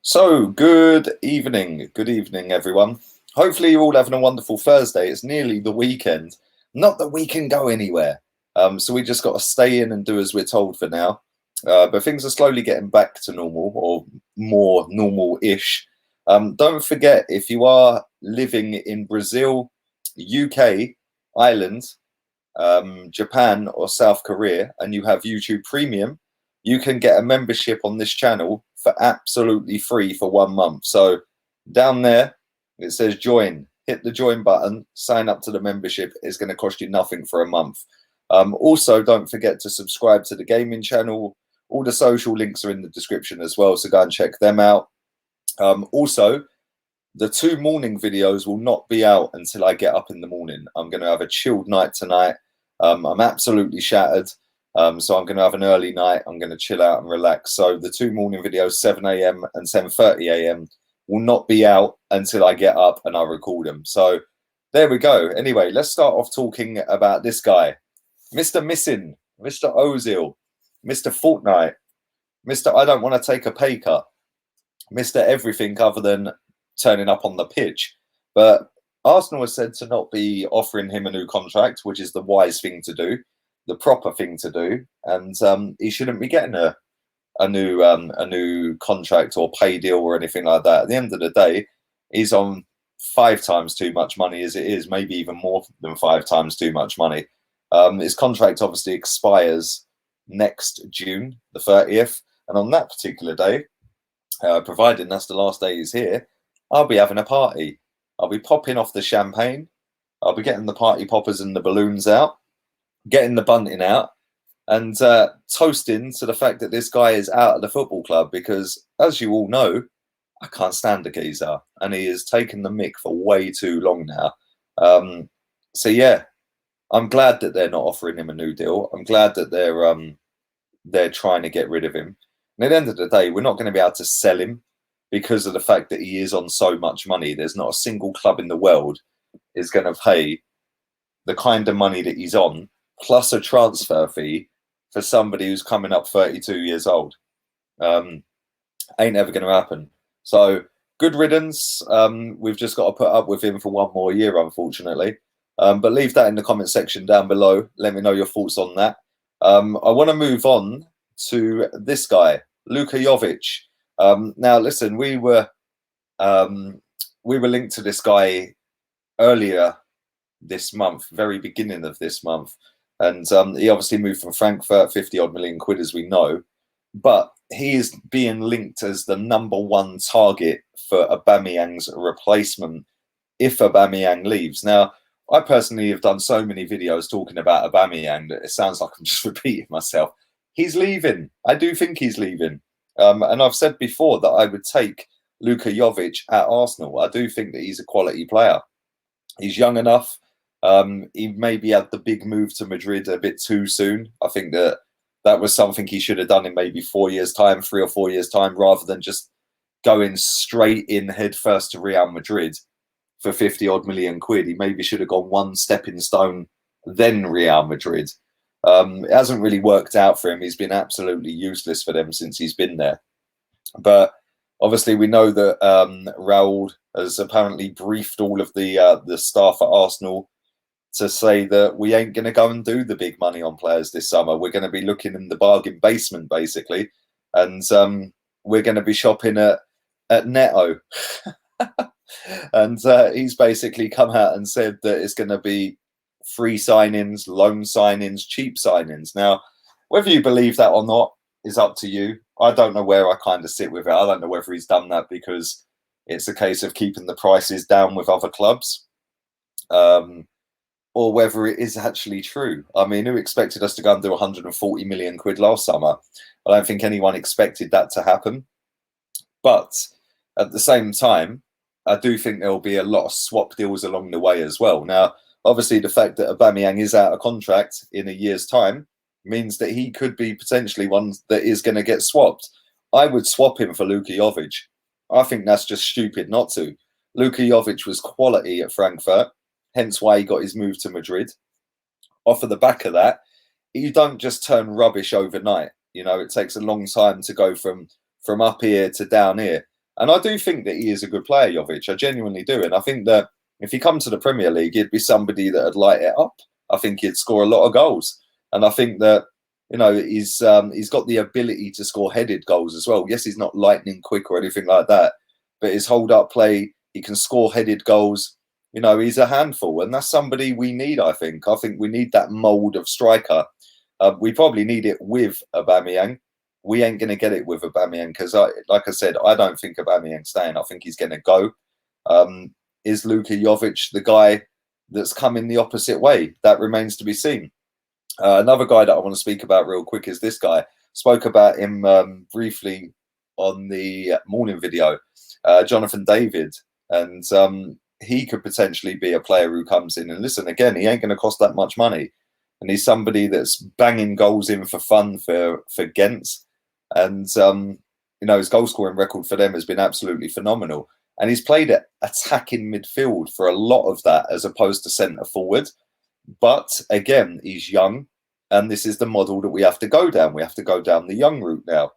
So, good evening. Good evening, everyone. Hopefully, you're all having a wonderful Thursday. It's nearly the weekend. Not that we can go anywhere. So, we just got to stay in and do as we're told for now. But things are slowly getting back to normal or more normal ish. Don't forget, if you are living in Brazil, UK, Ireland, Japan, or South Korea, and you have YouTube Premium, you can get a membership on this channel for absolutely free for 1 month. So down there, it says join. Hit the join button, sign up to the membership. It's going to cost you nothing for a month. Also, don't forget to subscribe to the gaming channel. All the social links are in the description as well, so go and check them out. Also, the 2 morning videos will not be out until I get up in the morning. I'm going to have a chilled night tonight. I'm absolutely shattered. So I'm going to have an early night. I'm going to chill out and relax. So the 2 morning videos, 7 a.m. and 7:30 a.m. will not be out until I get up and I record them. So there we go. Anyway, let's start off talking about this guy. Mr. Missing, Mr. Oziel, Mr. Fortnite, Mr. I don't want to take a pay cut, Mr. Everything other than turning up on the pitch. But Arsenal has said to not be offering him a new contract, which is the wise thing to do, the proper thing to do, and he shouldn't be getting a new contract or pay deal or anything like that. At the end of the day, he's on 5 times too much money as it is, maybe even more than 5 times too much money. His contract obviously expires next June, the 30th, and on that particular day, providing that's the last day he's here, I'll be having a party. I'll be popping off the champagne. I'll be getting the party poppers and the balloons out, getting the bunting out, and toasting to the fact that this guy is out of the football club because, as you all know, I can't stand the geezer, and he has taken the mick for way too long now. So yeah, I'm glad that they're not offering him a new deal. I'm glad that they're trying to get rid of him. And at the end of the day, we're not going to be able to sell him because of the fact that he is on so much money. There's not a single club in the world is going to pay the kind of money that he's on, plus a transfer fee for somebody who's coming up 32 years old. Ain't ever going to happen. So good riddance. We've just got to put up with him for 1 more year, unfortunately. But leave that in the comment section down below. Let me know your thoughts on that. I want to move on to this guy, Luka Jovic. Now, listen, we were linked to this guy earlier this month, very beginning of this month, and he obviously moved from Frankfurt, 50-odd million quid, as we know, but he is being linked as the #1 target for Aubameyang's replacement if Aubameyang leaves. Now, I personally have done so many videos talking about Aubameyang that it sounds like I'm just repeating myself. He's leaving. I do think he's leaving. And I've said before that I would take Luka Jovic at Arsenal. I do think that he's a quality player. He's young enough. He maybe had the big move to Madrid a bit too soon. I think that was something he should have done in maybe 4 years' time, 3 or 4 years' time, rather than just going straight in head first to Real Madrid for 50-odd million quid. He maybe should have gone 1 stepping stone, then Real Madrid. It hasn't really worked out for him. He's been absolutely useless for them since he's been there. But obviously, we know that Raul has apparently briefed all of the staff at Arsenal to say that we ain't going to go and do the big money on players this summer. We're going to be looking in the bargain basement, basically, and we're going to be shopping at Netto. And he's basically come out and said that it's going to be free signings, loan signings, cheap signings. Now, whether you believe that or not is up to you. I don't know where I kind of sit with it. I don't know whether he's done that because it's a case of keeping the prices down with other clubs, or whether it is actually true. I mean, who expected us to go and do 140 million quid last summer? I don't think anyone expected that to happen. But at the same time, I do think there will be a lot of swap deals along the way as well. Now, obviously, the fact that Aubameyang is out of contract in a year's time means that he could be potentially one that is going to get swapped. I would swap him for Luka Jovic. I think that's just stupid not to. Luka Jovic was quality at Frankfurt, hence why he got his move to Madrid. Off of the back of that, you don't just turn rubbish overnight. You know, it takes a long time to go from up here to down here. And I do think that he is a good player, Jovic. I genuinely do. And I think that if he come to the Premier League, he'd be somebody that would light it up. I think he'd score a lot of goals. And I think that, you know, he's got the ability to score headed goals as well. Yes, he's not lightning quick or anything like that, but his hold-up play, he can score headed goals. You know, he's a handful, and that's somebody we need, I think. I think we need that mould of striker. We probably need it with Aubameyang. We ain't going to get it with Aubameyang because, like I said, I don't think Aubameyang's staying. I think he's going to go. Is Luka Jovic the guy that's coming the opposite way? That remains to be seen. Another guy that I want to speak about real quick is this guy. Spoke about him briefly on the morning video, Jonathan David. And he could potentially be a player who comes in. And listen, again, he ain't going to cost that much money. And he's somebody that's banging goals in for fun for Ghent. And, you know, his goal scoring record for them has been absolutely phenomenal. And he's played at attacking midfield for a lot of that as opposed to centre forward. But again, he's young. And this is the model that we have to go down. We have to go down the young route now.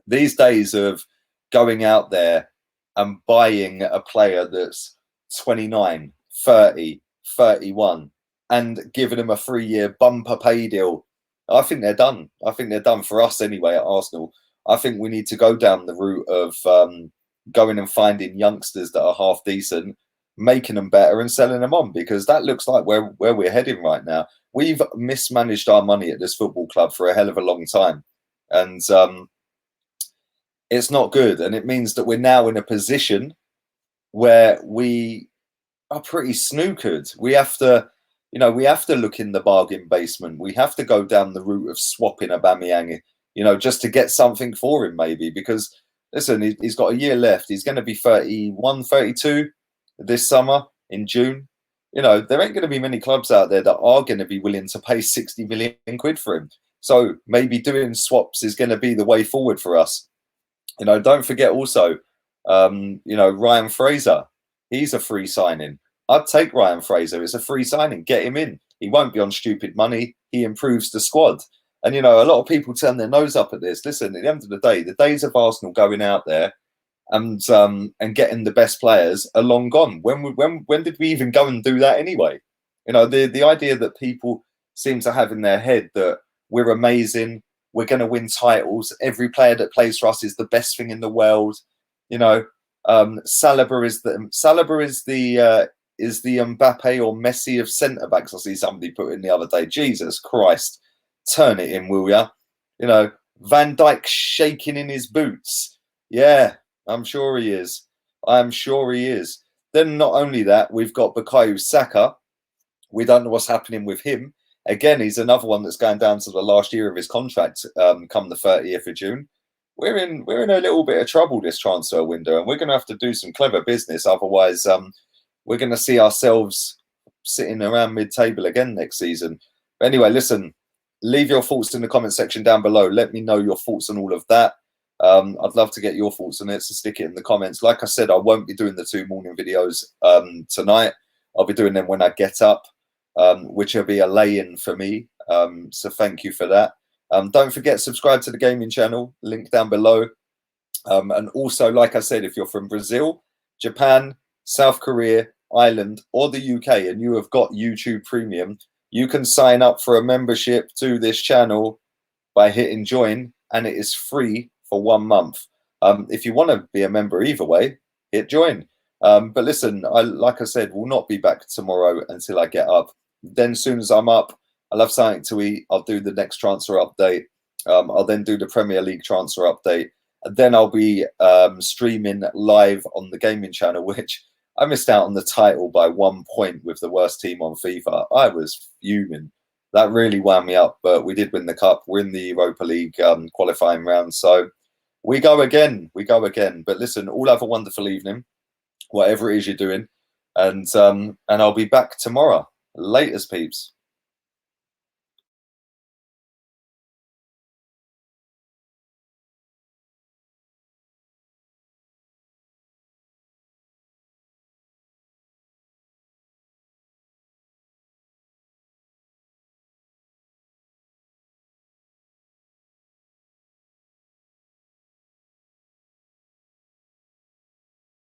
These days of going out there and buying a player that's 29, 30, 31 and giving him a 3-year bumper pay deal, I think they're done. I think they're done for us anyway at Arsenal. I think we need to go down the route of going and finding youngsters that are half decent, making them better and selling them on, because that looks like where we're heading right now. We've mismanaged our money at this football club for a hell of a long time. And it's not good. And it means that we're now in a position where we are pretty snookered. We have to, you know, we have to look in the bargain basement. We have to go down the route of swapping Aubameyang, you know, just to get something for him maybe. Because, listen, he's got a year left. He's going to be 31, 32 this summer in June. You know, there ain't going to be many clubs out there that are going to be willing to pay 60 million quid for him. So maybe doing swaps is going to be the way forward for us. You know, don't forget also, you know, Ryan Fraser. He's a free signing. I'd take Ryan Fraser. It's a free signing. Get him in. He won't be on stupid money. He improves the squad. And, you know, a lot of people turn their nose up at this. Listen, at the end of the day, the days of Arsenal going out there and getting the best players are long gone. When did we even go and do that anyway? You know, the idea that people seem to have in their head that we're amazing, we're going to win titles, every player that plays for us is the best thing in the world. You know, Saliba is the Mbappe or Messi of centre backs. I see somebody put in the other day. Jesus Christ, turn it in, will ya? You know, Van Dijk shaking in his boots. Yeah, I'm sure he is. I'm sure he is. Then not only that, we've got Bukayo Saka. We don't know what's happening with him. Again, he's another one that's going down to the last year of his contract come the 30th of June. We're in a little bit of trouble this transfer window, and we're going to have to do some clever business. Otherwise, we're going to see ourselves sitting around mid-table again next season. But anyway, listen, leave your thoughts in the comment section down below. Let me know your thoughts on all of that. I'd love to get your thoughts on it, so stick it in the comments. Like I said, I won't be doing the 2 morning videos tonight. I'll be doing them when I get up, which will be a lay-in for me. So thank you for that. Don't forget, subscribe to the gaming channel, link down below. And also, like I said, if you're from Brazil, Japan, South Korea, Ireland, or the UK, and you have got YouTube Premium, you can sign up for a membership to this channel by hitting join, and it is free for 1 month. If you want to be a member either way, hit join. But listen, like I said, we'll not be back tomorrow until I get up. Then as soon as I'm up, I'll have something to eat. I'll do the next transfer update. I'll then do the Premier League transfer update. And then I'll be streaming live on the gaming channel, which I missed out on the title by 1 point with the worst team on FIFA. I was fuming. That really wound me up, but we did win the cup. We're in the Europa League qualifying round. So we go again. We go again. But listen, all have a wonderful evening, whatever it is you're doing. And I'll be back tomorrow. Latest, peeps.